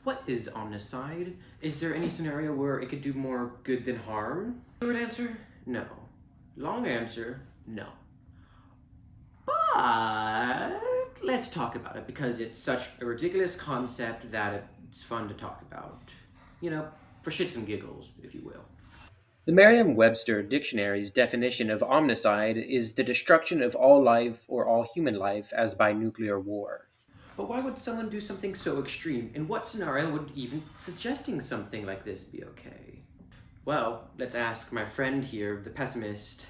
What is omnicide? Is there any scenario where it could do more good than harm? Short answer, no. Long answer, no. But let's talk about it because it's such a ridiculous concept that it's fun to talk about. You know, for shits and giggles, if you will. The Merriam-Webster dictionary's definition of omnicide is the destruction of all life or all human life as by nuclear war. But why would someone do something so extreme? In what scenario would even suggesting something like this be okay? Well, let's ask my friend here, the pessimist,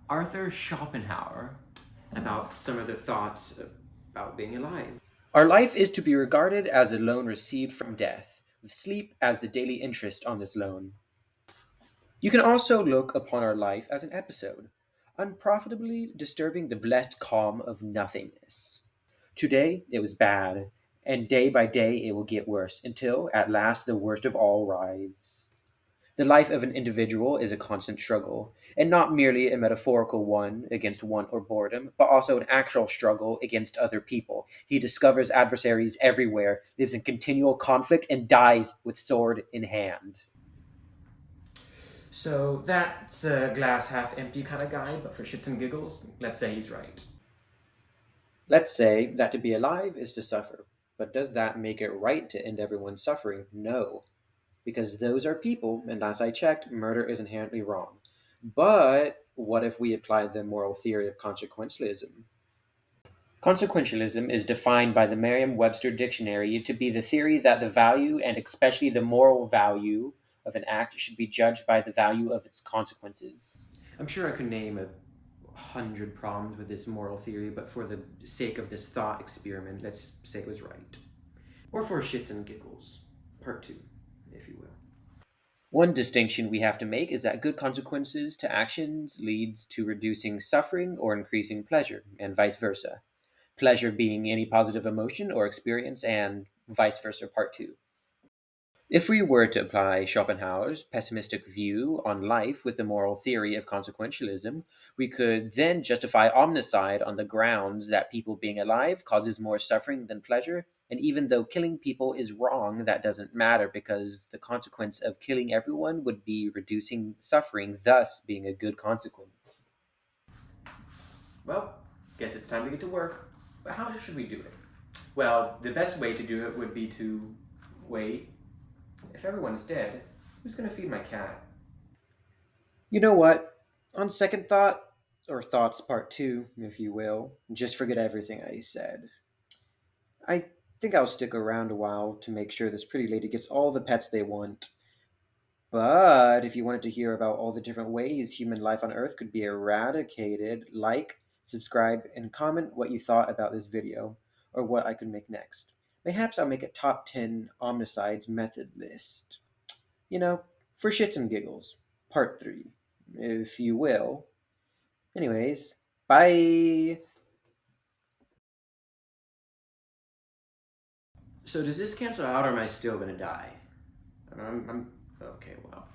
Arthur Schopenhauer, about some of the thoughts about being alive. Our life is to be regarded as a loan received from death, with sleep as the daily interest on this loan. You can also look upon our life as an episode, unprofitably disturbing the blessed calm of nothingness. Today it was bad, and day by day it will get worse, until at last the worst of all arrives. The life of an individual is a constant struggle, and not merely a metaphorical one against want or boredom, but also an actual struggle against other people. He discovers adversaries everywhere, lives in continual conflict, and dies with sword in hand. So that's a glass half empty kind of guy, but for shits and giggles, let's say he's right. Let's say that to be alive is to suffer. But does that make it right to end everyone's suffering? No. Because those are people, and last I checked, murder is inherently wrong. But what if we applied the moral theory of consequentialism? Consequentialism is defined by the Merriam Webster Dictionary to be the theory that the value, and especially the moral value, of an act should be judged by the value of its consequences. I'm sure I could name 100 problems with this moral theory, but for the sake of this thought experiment, let's say it was right. Or for shits and giggles. Part 2, if you will. One distinction we have to make is that good consequences to actions leads to reducing suffering or increasing pleasure, and vice versa. Pleasure being any positive emotion or experience, and vice versa, part 2. If we were to apply Schopenhauer's pessimistic view on life with the moral theory of consequentialism, we could then justify omnicide on the grounds that people being alive causes more suffering than pleasure, and even though killing people is wrong, that doesn't matter because the consequence of killing everyone would be reducing suffering, thus being a good consequence. Well, guess it's time to get to work. But how should we do it? Well, the best way to do it would be to wait. If everyone's dead, who's gonna feed my cat? You know what? On second thought, or thoughts part 2, if you will, just forget everything I said. I think I'll stick around a while to make sure this pretty lady gets all the pets they want. But if you wanted to hear about all the different ways human life on Earth could be eradicated, like, subscribe, and comment what you thought about this video, or what I could make next. Perhaps I'll make a top 10 omnicides method list. You know, for shits and giggles. Part 3, if you will. Anyways, bye! So does this cancel out or am I still gonna die? I'm okay, well.